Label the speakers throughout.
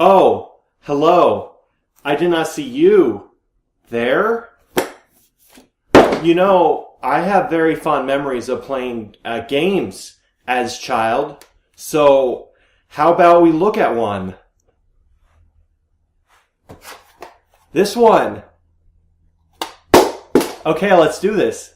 Speaker 1: Oh, hello. I did not see you. There? You know, I have very fond memories of playing games as child. So, how about we look at one? This one. Okay, let's do this.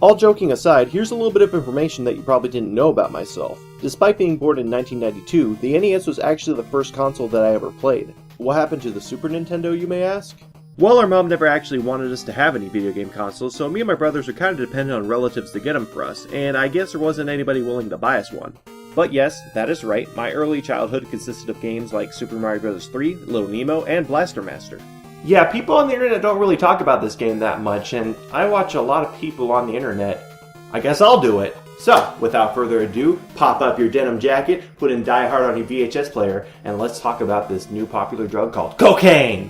Speaker 1: All joking aside, here's a little bit of information that you probably didn't know about myself. Despite being born in 1992, the NES was actually the first console that I ever played. What happened to the Super Nintendo, you may ask? Well, our mom never actually wanted us to have any video game consoles, so me and my brothers were kind of dependent on relatives to get them for us, and I guess there wasn't anybody willing to buy us one. But yes, that is right, my early childhood consisted of games like Super Mario Bros. 3, Little Nemo, and Blaster Master. Yeah, people on the internet don't really talk about this game that much, and I watch a lot of people on the internet. I guess I'll do it. So, without further ado, pop up your denim jacket, put in Die Hard on your VHS player, and let's talk about this new popular drug called cocaine!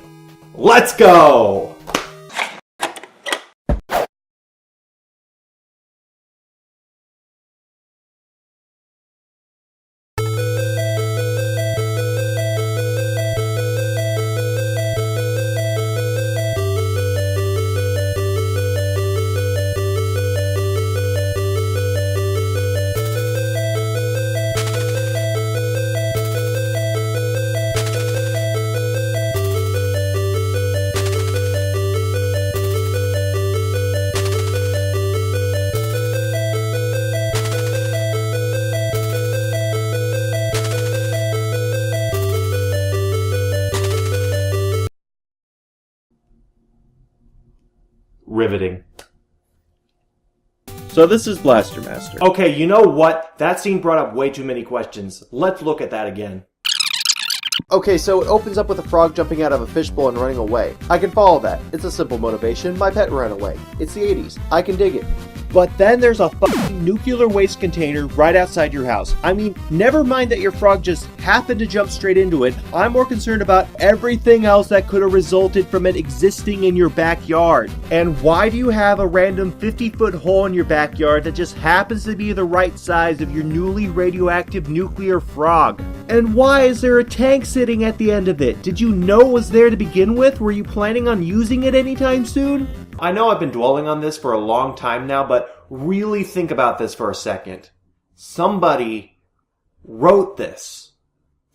Speaker 1: Let's go! Riveting. So this is Blaster Master. Okay, you know what? That scene brought up way too many questions. Let's look at that again. Okay, so it opens up with a frog jumping out of a fishbowl and running away. I can follow that. It's a simple motivation. My pet ran away. It's the 80s. I can dig it. But then there's a fucking nuclear waste container right outside your house. I mean, never mind that your frog just happened to jump straight into it. I'm more concerned about everything else that could have resulted from it existing in your backyard. And why do you have a random 50-foot hole in your backyard that just happens to be the right size of your newly radioactive nuclear frog? And why is there a tank sitting at the end of it? Did you know it was there to begin with? Were you planning on using it anytime soon? I know I've been dwelling on this for a long time now, but really think about this for a second. Somebody wrote this,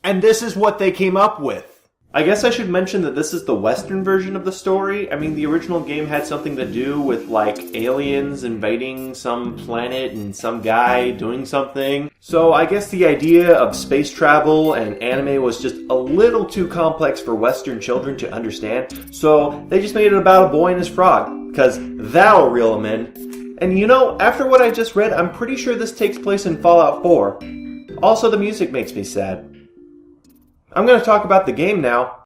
Speaker 1: and this is what they came up with. I guess I should mention that this is the Western version of the story. I mean, the original game had something to do with, like, aliens invading some planet and some guy doing something. So I guess the idea of space travel and anime was just a little too complex for Western children to understand. So they just made it about a boy and his frog, because that'll reel them in. And you know, after what I just read, I'm pretty sure this takes place in Fallout 4. Also, the music makes me sad. I'm going to talk about the game now.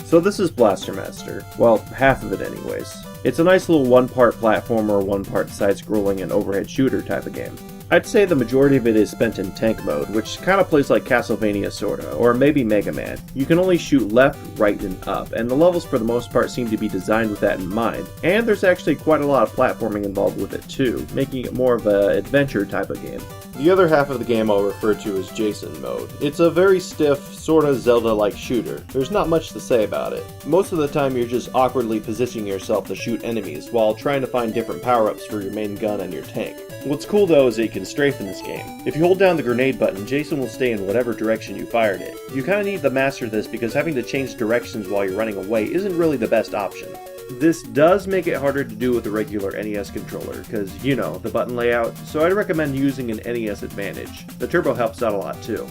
Speaker 1: So this is Blaster Master. Well, half of it anyways. It's a nice little one-part platformer, one-part side-scrolling and overhead shooter type of game. I'd say the majority of it is spent in tank mode, which kind of plays like Castlevania sorta, or maybe Mega Man. You can only shoot left, right, and up, and the levels for the most part seem to be designed with that in mind. And there's actually quite a lot of platforming involved with it too, making it more of an adventure type of game. The other half of the game I'll refer to as Jason mode. It's a very stiff, sorta Zelda-like shooter. There's not much to say about it. Most of the time you're just awkwardly positioning yourself to shoot enemies, while trying to find different power-ups for your main gun and your tank. What's cool though is that you can strafe in this game. If you hold down the grenade button, Jason will stay in whatever direction you fired it. You kinda need to master this because having to change directions while you're running away isn't really the best option. This does make it harder to do with a regular NES controller, because, you know, the button layout, so I'd recommend using an NES Advantage. The turbo helps out a lot too.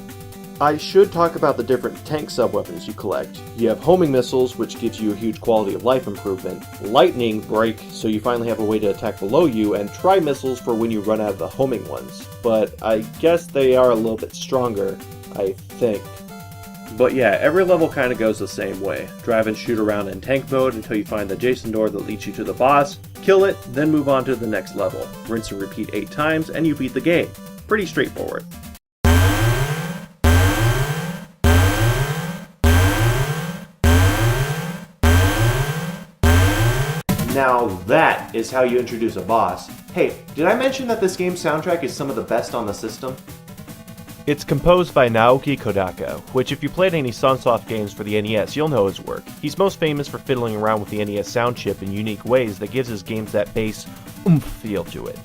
Speaker 1: I should talk about the different tank sub-weapons you collect. You have homing missiles, which gives you a huge quality of life improvement, lightning break, so you finally have a way to attack below you, and tri-missiles for when you run out of the homing ones. But I guess they are a little bit stronger, I think. But yeah, every level kind of goes the same way. Drive and shoot around in tank mode until you find the Jason door that leads you to the boss, kill it, then move on to the next level. Rinse and repeat 8 times, and you beat the game. Pretty straightforward. Now that is how you introduce a boss. Hey, did I mention that this game's soundtrack is some of the best on the system? It's composed by Naoki Kodaka, which if you played any Sunsoft games for the NES, you'll know his work. He's most famous for fiddling around with the NES sound chip in unique ways that gives his games that bass oomph feel to it.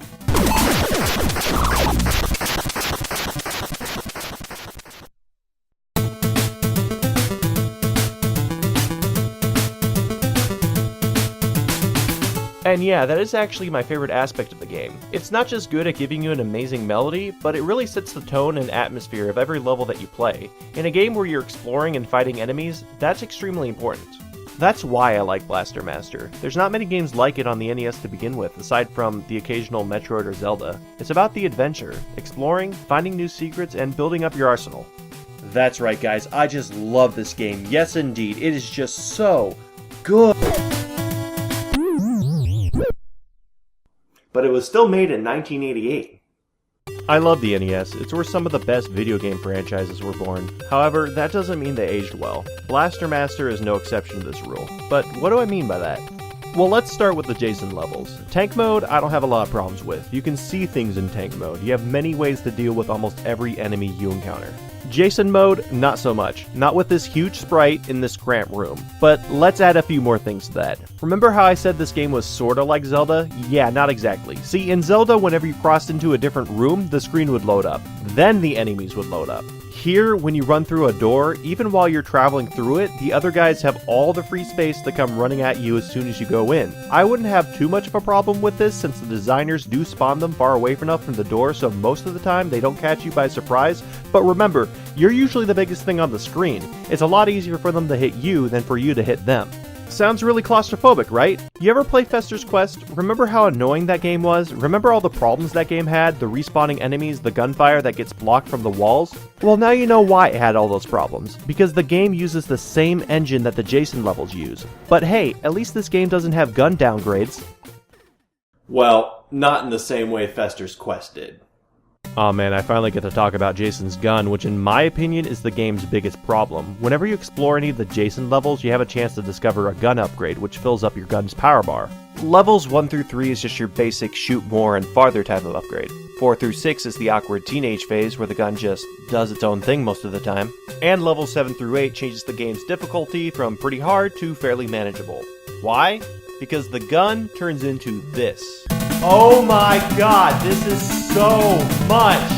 Speaker 1: And yeah, that is actually my favorite aspect of the game. It's not just good at giving you an amazing melody, but it really sets the tone and atmosphere of every level that you play. In a game where you're exploring and fighting enemies, that's extremely important. That's why I like Blaster Master. There's not many games like it on the NES to begin with, aside from the occasional Metroid or Zelda. It's about the adventure, exploring, finding new secrets, and building up your arsenal. That's right guys, I just love this game. Yes indeed, it is just so good. But it was still made in 1988. I love the NES, it's where some of the best video game franchises were born. However, that doesn't mean they aged well. Blaster Master is no exception to this rule. But what do I mean by that? Well, let's start with the Jason levels. Tank mode, I don't have a lot of problems with. You can see things in tank mode. You have many ways to deal with almost every enemy you encounter. Jason mode, not so much. Not with this huge sprite in this cramped room. But let's add a few more things to that. Remember how I said this game was sorta like Zelda? Yeah, not exactly. See, in Zelda, whenever you crossed into a different room, the screen would load up. Then the enemies would load up. Here, when you run through a door, even while you're traveling through it, the other guys have all the free space to come running at you as soon as you go in. I wouldn't have too much of a problem with this since the designers do spawn them far away enough from the door so most of the time they don't catch you by surprise, but remember, you're usually the biggest thing on the screen. It's a lot easier for them to hit you than for you to hit them. Sounds really claustrophobic, right? You ever play Fester's Quest? Remember how annoying that game was? Remember all the problems that game had? The respawning enemies, the gunfire that gets blocked from the walls? Well, now you know why it had all those problems. Because the game uses the same engine that the Jason levels use. But hey, at least this game doesn't have gun downgrades. Well, not in the same way Fester's Quest did. Aw man, I finally get to talk about Jason's gun, which in my opinion is the game's biggest problem. Whenever you explore any of the Jason levels, you have a chance to discover a gun upgrade, which fills up your gun's power bar. Levels 1 through 3 is just your basic shoot more and farther type of upgrade. 4 through 6 is the awkward teenage phase where the gun just does its own thing most of the time. And level 7 through 8 changes the game's difficulty from pretty hard to fairly manageable. Why? Because the gun turns into this. Oh my god, this is so much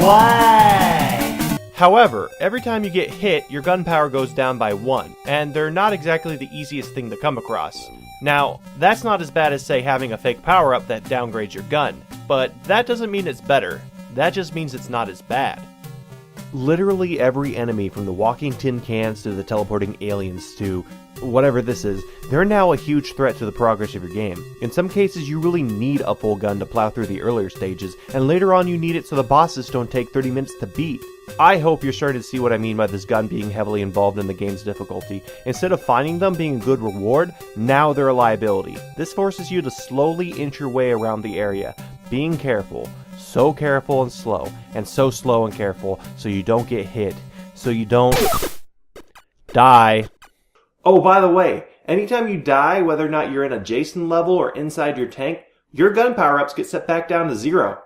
Speaker 1: lag! However, every time you get hit, your gun power goes down by 1, and they're not exactly the easiest thing to come across. Now, that's not as bad as, say, having a fake power-up that downgrades your gun, but that doesn't mean it's better. That just means it's not as bad. Literally every enemy, from the walking tin cans to the teleporting aliens to whatever this is, they're now a huge threat to the progress of your game. In some cases, you really need a full gun to plow through the earlier stages, and later on you need it so the bosses don't take 30 minutes to beat. I hope you're starting to see what I mean by this gun being heavily involved in the game's difficulty. Instead of finding them being a good reward, now they're a liability. This forces you to slowly inch your way around the area, being careful. So careful and so slow and careful, so you don't get hit, so you don't die. Oh, by the way, anytime you die, whether or not you're in a Jason level or inside your tank, your gun power-ups get set back down to 0.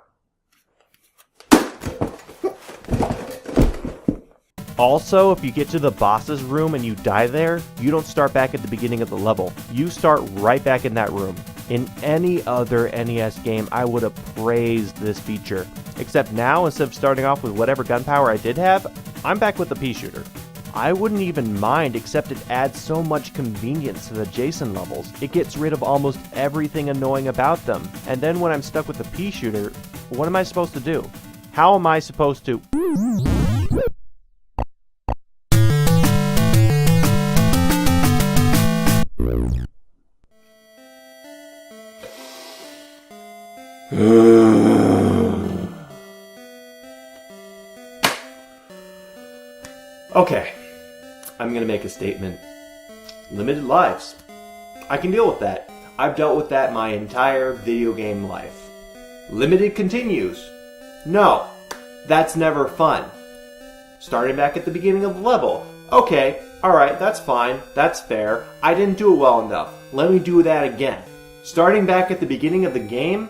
Speaker 1: Also, if you get to the boss's room and you die there, you don't start back at the beginning of the level. You start right back in that room. In any other NES game, I would have praised this feature. Except now, instead of starting off with whatever gun power I did have, I'm back with the pea shooter. I wouldn't even mind, except it adds so much convenience to the Jason levels. It gets rid of almost everything annoying about them. And then when I'm stuck with the pea shooter, what am I supposed to do? How am I supposed to... Okay, I'm gonna make a statement. Limited lives. I can deal with that. I've dealt with that my entire video game life. Limited continues. No, that's never fun. Starting back at the beginning of the level. Okay, alright, that's fine, that's fair. I didn't do it well enough. Let me do that again. Starting back at the beginning of the game?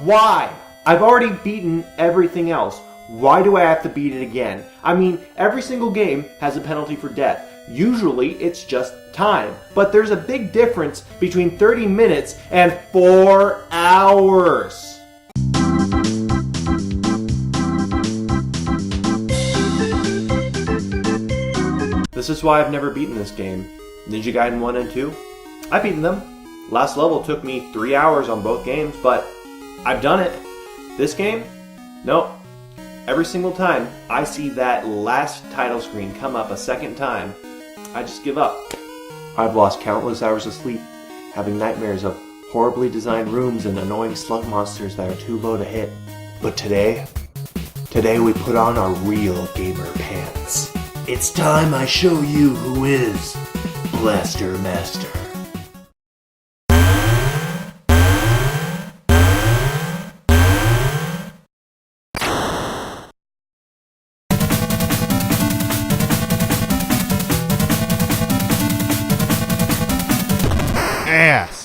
Speaker 1: Why? I've already beaten everything else. Why do I have to beat it again? I mean, every single game has a penalty for death. Usually, it's just time. But there's a big difference between 30 minutes and 4 hours. This is why I've never beaten this game. Ninja Gaiden 1 and 2, I've beaten them. Last level took me 3 hours on both games, but I've done it. This game? Nope. Every single time I see that last title screen come up a second time, I just give up. I've lost countless hours of sleep, having nightmares of horribly designed rooms and annoying slug monsters that are too low to hit. But today we put on our real gamer pants. It's time I show you who is Blaster Master.
Speaker 2: Ass.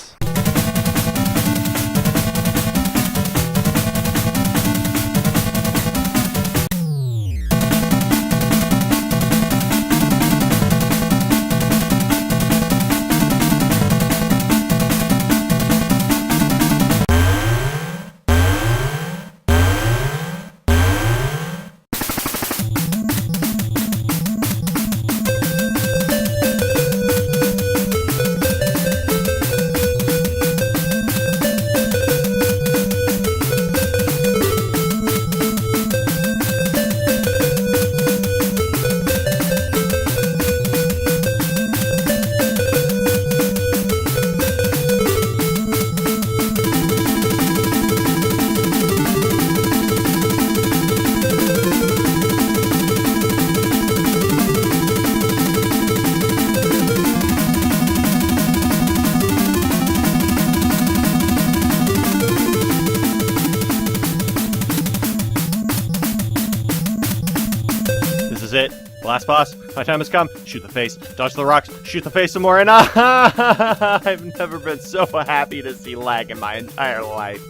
Speaker 2: It. Last boss. My time has come. Shoot the face. Dodge the rocks. Shoot the face some more. And I've never been so happy to see lag in my entire life.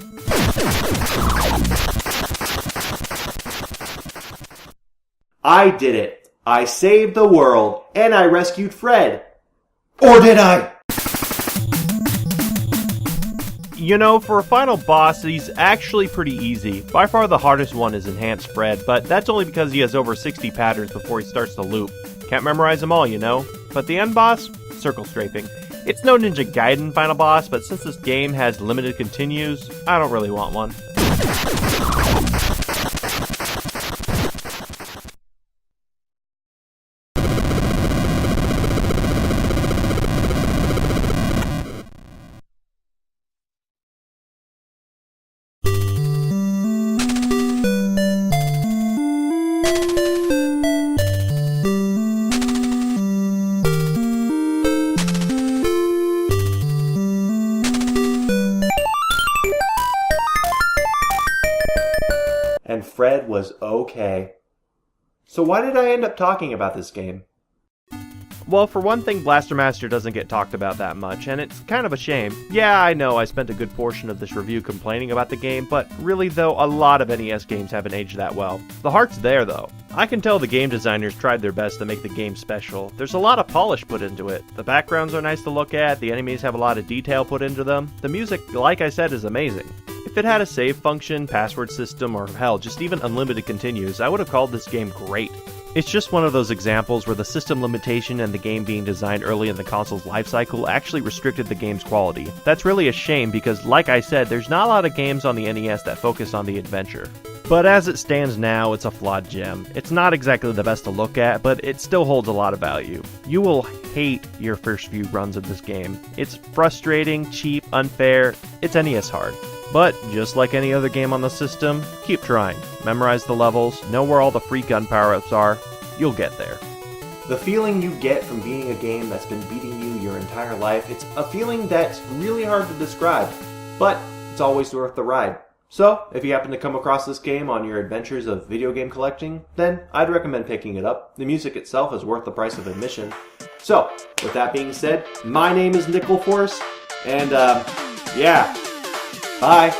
Speaker 1: I did it. I saved the world. And I rescued Fred. Or did I?
Speaker 2: You know, for a final boss, he's actually pretty easy. By far the hardest one is Enhanced Fred, but that's only because he has over 60 patterns before he starts to loop. Can't memorize them all, you know? But the end boss? Circle Strafing. It's no Ninja Gaiden final boss, but since this game has limited continues, I don't really want one.
Speaker 1: And Fred was okay. So why did I end up talking about this game?
Speaker 2: Well, for one thing, Blaster Master doesn't get talked about that much, and it's kind of a shame. Yeah, I know I spent a good portion of this review complaining about the game, but really though, a lot of NES games haven't aged that well. The heart's there though. I can tell the game designers tried their best to make the game special. There's a lot of polish put into it. The backgrounds are nice to look at, the enemies have a lot of detail put into them. The music, like I said, is amazing. If it had a save function, password system, or hell, just even unlimited continues, I would have called this game great. It's just one of those examples where the system limitation and the game being designed early in the console's lifecycle actually restricted the game's quality. That's really a shame because, like I said, there's not a lot of games on the NES that focus on the adventure. But as it stands now, it's a flawed gem. It's not exactly the best to look at, but it still holds a lot of value. You will hate your first few runs of this game. It's frustrating, cheap, unfair, it's NES hard. But, just like any other game on the system, keep trying. Memorize the levels, know where all the free gun power-ups are, you'll get there.
Speaker 1: The feeling you get from beating a game that's been beating you your entire life, it's a feeling that's really hard to describe, but it's always worth the ride. So, if you happen to come across this game on your adventures of video game collecting, then I'd recommend picking it up. The music itself is worth the price of admission. So, with that being said, my name is Nickelforce, and Yeah. Bye.